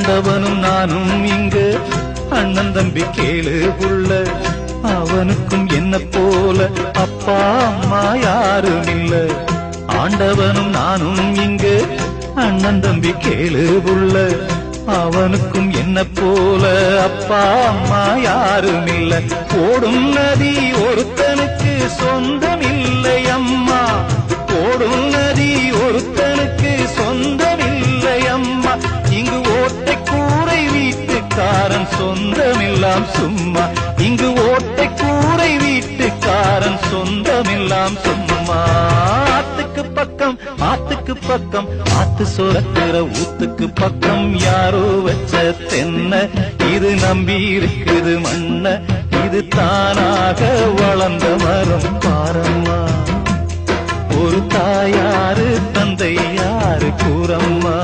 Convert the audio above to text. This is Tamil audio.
ஆண்டவனும் நானும் இங்கு அண்ணன் தம்பி கேளு புள்ள, அவனுக்கும் என்ன போல அப்பா அம்மா யாரும் இல்ல. ஆண்டவனும் நானும் இங்கு அண்ணன் தம்பி கேளு புள்ள, அவனுக்கும் என்ன போல அப்பா அம்மா யாரும் இல்ல. ஓடும் நதி ஒருத்தனுக்கு சொந்தம் இல்லை அம்மா, ஓடும் நதி ஒருத்தனுக்கு சொந்தம் இல்லை அம்மா. இங்கு ஓட்டை கூரை வீட்டுக்காரன் சொந்தமெல்லாம் சும்மா, இங்கு ஓட்டை கூரை வீட்டுக்காரன் சொந்தமெல்லாம் சும்மா. ஆத்துக்கு பக்கம் ஆத்துக்கு பக்கம் ஆத்து சொரக்கிற ஊத்துக்கு பக்கம் யாரோ வச்ச தென்ன, இது நம்பி இருக்குது மண்ண, இது தானாக வளர்ந்த மரம் பாரம்மா. ஒரு தாயாரு தந்தை யாரு கூறம்மா.